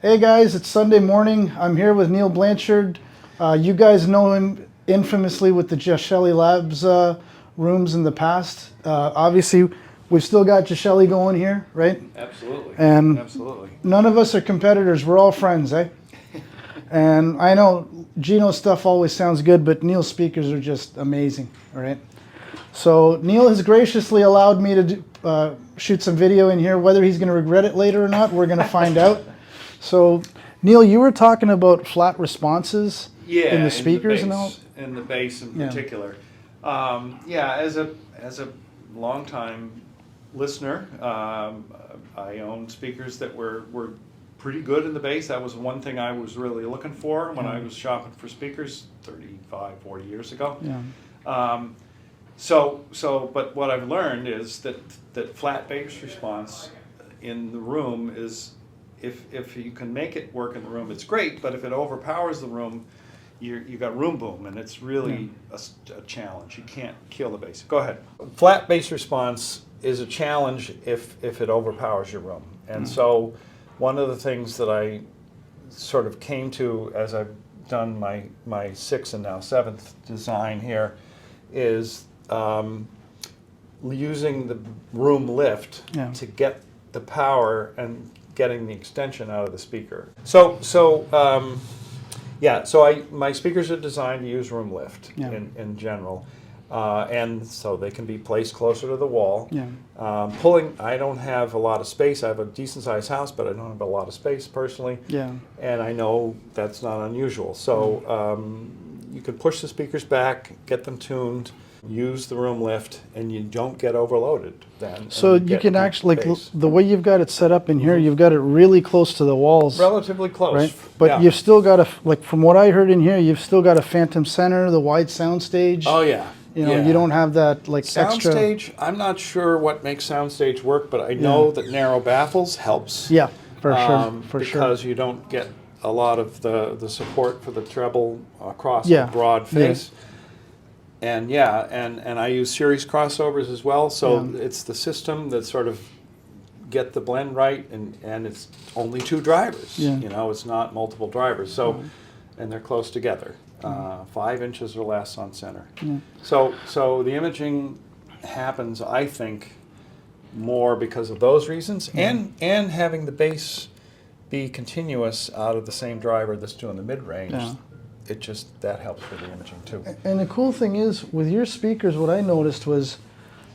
Hey guys, it's Sunday morning. I'm here with Neil Blanchard. You guys know him infamously with the Geshelli Labs rooms in the past. Obviously, we've still got Geshelli going here, right? Absolutely. And absolutely. None of us are competitors. We're all friends, eh? And I know Gino's stuff always sounds good, but Neil's speakers are just amazing, all right? So Neil has graciously allowed me to shoot some video in here. Whether he's going to regret it later or not, we're going to find out. So, Neil, you were talking about flat responses in the speakers and all? In the bass in particular. As a longtime listener, I own speakers that were pretty good in the bass. That was one thing I was really looking for when I was shopping for speakers 35, 40 years ago. Yeah. But what I've learned is that flat bass response in the room is, if you can make it work in the room, it's great, but if it overpowers the room, you got room boom, and it's really a challenge. You can't kill the bass. Go ahead. Flat bass response is a challenge if it overpowers your room. And so one of the things that I sort of came to as I've done my sixth and now seventh design here is using the room lift to get the power and getting the extension out of the speaker. My speakers are designed to use room lift in general, and so they can be placed closer to the wall. I don't have a lot of space. I have a decent sized house, but I don't have a lot of space personally. And I know that's not unusual. So you can push the speakers back, get them tuned, use the room lift, and you don't get overloaded then. So you can actually, like the way you've got it set up in here, you've got it really close to the walls. Relatively close. Right? But you've still got a, like from what I heard in here, you've still got a phantom center, the wide sound stage. Oh yeah. You know, you don't have that like extra. Soundstage, I'm not sure what makes soundstage work, but I know that narrow baffles helps. Yeah, for sure. Because you don't get a lot of the support for the treble across the broad face. And and I use series crossovers as well, so it's the system that sort of get the blend right, and it's only two drivers. You know, it's not multiple drivers. So, and they're close together, 5 inches or less on center. So the imaging happens, I think, more because of those reasons, and having the bass be continuous out of the same driver that's doing the mid-range. That helps with the imaging too. And the cool thing is, with your speakers, what I noticed was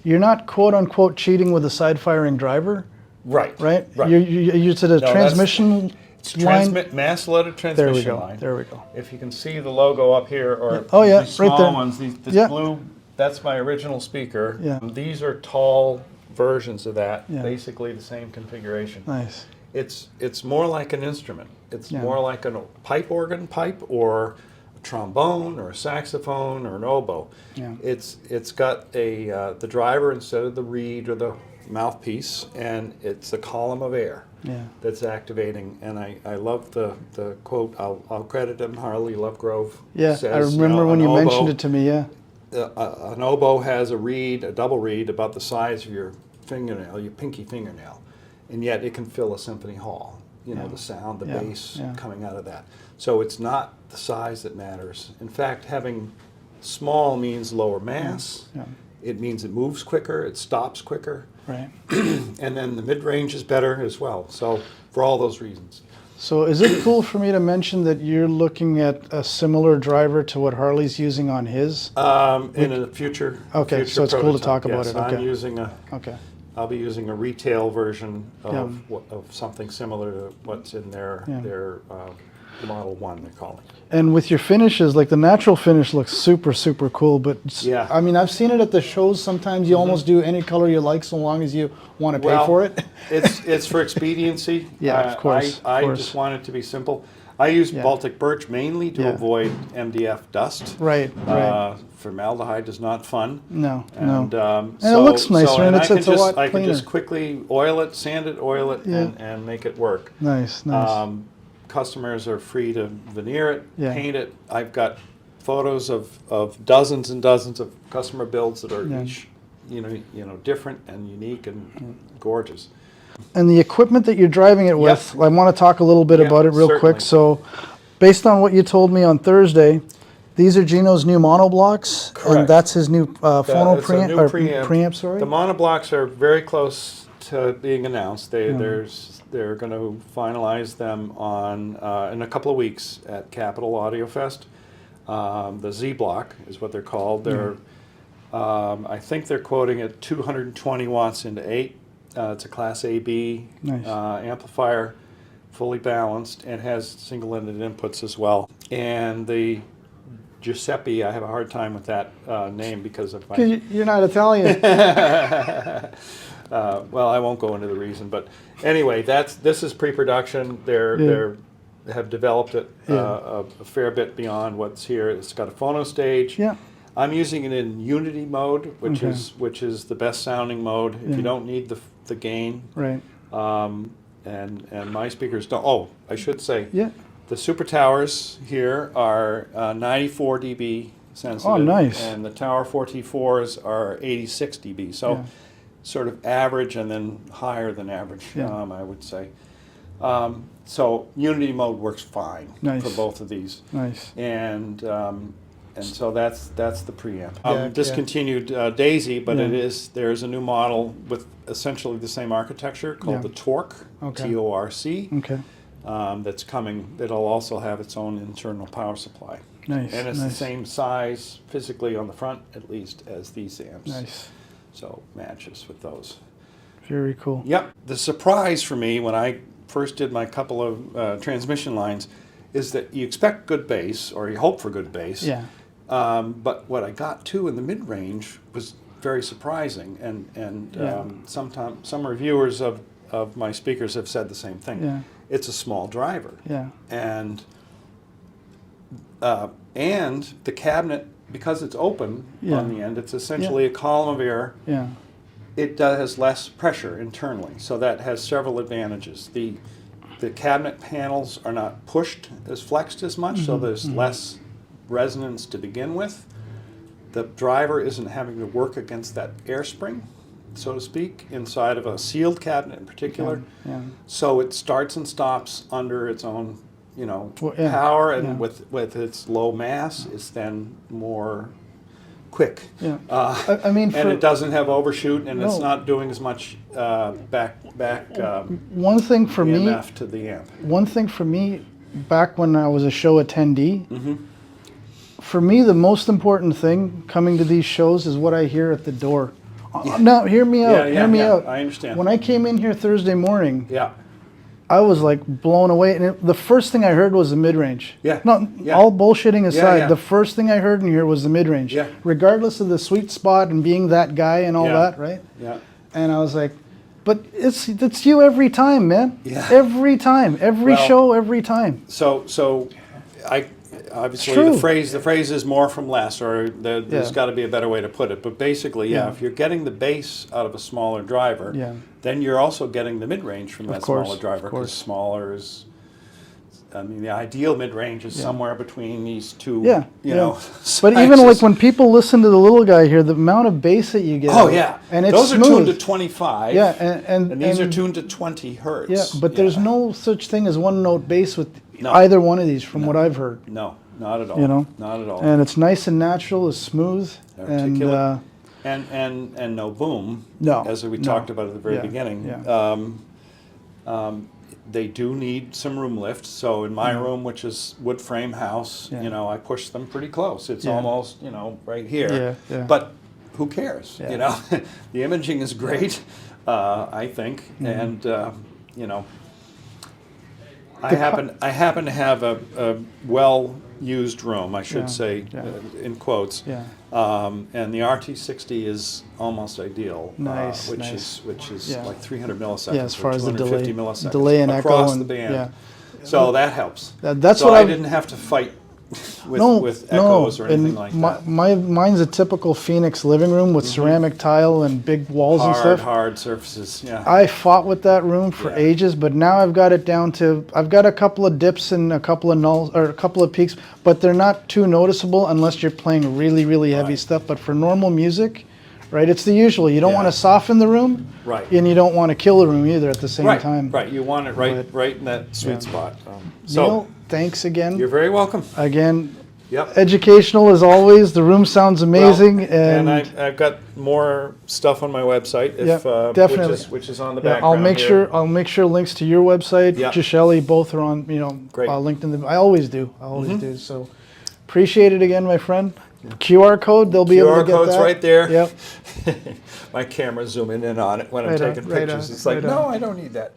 you're not quote unquote cheating with a side firing driver. Right. You use it as transmission line. Mass loaded transmission line. There we go. If you can see the logo up here, or these small right there. ones, this blue, that's my original speaker. These are tall versions of that, basically the same configuration. Nice. It's more like an instrument. It's more like a pipe organ or a trombone or a saxophone or an oboe. It's got the driver instead of the reed or the mouthpiece, and it's a column of air that's activating. And I love the quote. I'll credit him. Harley Lovegrove. Says, I remember when you mentioned it to me. An oboe has a double reed about the size of your fingernail, your pinky fingernail. And yet it can fill a symphony hall, the sound, the bass coming out of that. So it's not the size that matters. In fact, having small means lower mass. It means it moves quicker, it stops quicker. Right. And then the mid-range is better as well. So for all those reasons. So is it cool for me to mention that you're looking at a similar driver to what Harley's using on his? In a future Okay, so it's cool to talk about it. Okay. I'm using I'll be using a retail version of something similar to what's in their Model 1, they're calling it. And with your finishes, like the natural finish looks super, super cool. But I mean, I've seen it at the shows. Sometimes you almost do any color you like, so long as you want to pay for it. it's for expediency. Of course. I just want it to be simple. I use Baltic birch mainly to avoid MDF dust. Right. Formaldehyde is not fun. No. And it looks nicer, and it's a lot cleaner. I can just quickly oil it, sand it, and make it work. Nice. Customers are free to veneer it, paint it. I've got photos of dozens and dozens of customer builds that are each, different and unique and gorgeous. And the equipment that you're driving it with, I want to talk a little bit about it real quick. So, based on what you told me on Thursday, these are Gino's new monoblocks, and that's his new phono preamp. Sorry, the monoblocks are very close to being announced. They're going to finalize them on in a couple of weeks at Capitol Audio Fest. The Z block is what they're called. They're I think they're quoting at 220 watts into 8. It's a Class AB amplifier, fully balanced, and has single-ended inputs as well. And the Giuseppe, I have a hard time with that name because of my... You're not Italian. Well, I won't go into the reason, but anyway, this is pre-production. They have developed it a fair bit beyond what's here. It's got a phono stage. Yeah. I'm using it in Unity mode, which is the best sounding mode. If you don't need the gain, right? And my speakers don't. Oh, I should say, the Super Towers here are 94 dB sensitive. Oh, nice. And the Tower 4T4s are 86 dB. So sort of average and then higher than average, I would say. So Unity mode works fine for both of these. Nice. And so that's the preamp. Discontinued Daisy, but there's a new model with essentially the same architecture called the Torque, T-O-R-C. Okay. That's coming. It'll also have its own internal power supply. Nice. And it's the same size physically on the front, at least, as these amps. Nice. So matches with those. Very cool. Yep. The surprise for me when I first did my couple of transmission lines is that you expect good bass, or you hope for good bass. Yeah. But what I got too in the mid-range was very surprising, and some reviewers of my speakers have said the same thing. Yeah. It's a small driver. Yeah. And the cabinet, because it's open on the end, it's essentially a column of air. Yeah. It has less pressure internally, so that has several advantages. The cabinet panels are not pushed as flexed as much, so there's less resonance to begin with. The driver isn't having to work against that air spring, so to speak, inside of a sealed cabinet in particular. Yeah. So it starts and stops under its own, power, and with its low mass, it's then more quick. Yeah. I mean, and it doesn't have overshoot, and it's not doing as much back one thing for EMF me to the amp. One thing for me, back when I was a show attendee, for me the most important thing coming to these shows is what I hear at the door. Now, hear me out. Hear me out. I understand. When I came in here Thursday morning, Yeah. I was like blown away, and the first thing I heard was the mid-range. Yeah. No, all bullshitting aside, yeah. the first thing I heard in here was the mid-range. Yeah. Regardless of the sweet spot and being that guy and all that, right? Yeah. And I was like, but it's you every time, man. Yeah. Every time, every show, every time. So I obviously True. the phrase is more from less, or there's got to be a better way to put it. But basically, if you're getting the bass out of a smaller driver, then you're also getting the mid-range from that smaller driver, because smaller is, I mean, the ideal mid-range is somewhere between these two, you know. But even like when people listen to the little guy here, the amount of bass that you get. Oh yeah, and it's those smooth. are tuned to 25. Yeah, and these are tuned to 20 hertz. Yeah, but there's no such thing as one-note bass with either one of these, from what I've heard. No, not at all. Not at all. And it's nice and natural, it's smooth, articulate, and no boom. No, as we talked about at the very beginning. Yeah. They do need some room lift. So in my room, which is wood frame house, I push them pretty close. It's almost right here. Yeah. But who cares? The imaging is great, I think, and I happen to have a well-used room, I should say, in quotes. Yeah. And the RT60 is almost ideal. Nice, which is like 300 milliseconds. Yeah, as far as the 250 milliseconds delay and across echo the band. Yeah. So that helps. That's so what I didn't have to fight with echoes or anything like that. Mine's a typical Phoenix living room with ceramic tile and big walls and stuff. Hard surfaces. Yeah. I fought with that room for ages, but now I've got it down to, I've got a couple of dips and a couple of nulls, or a couple of peaks, but they're not too noticeable unless you're playing really, really heavy stuff. But for normal music, right? It's the usual. You don't want to soften the room, right, and you don't want to kill the room either at the same right, time. right. You want it right in that sweet spot. So Neil, thanks again. you're very welcome. Again, Yep. educational as always. The room sounds amazing, Well, and I've got more stuff on my website. If, definitely. Which is on the Yeah, background. I'll make sure links to your website, Yeah. Geshelli, both are on, Great. linked in the. I always do. do. So appreciate it again, my friend. QR code, they'll be able to QR get code's that. right there. Yep. My camera's zooming in on it when I'm Right on, taking right pictures. on, It's like, right no, on. I don't need that.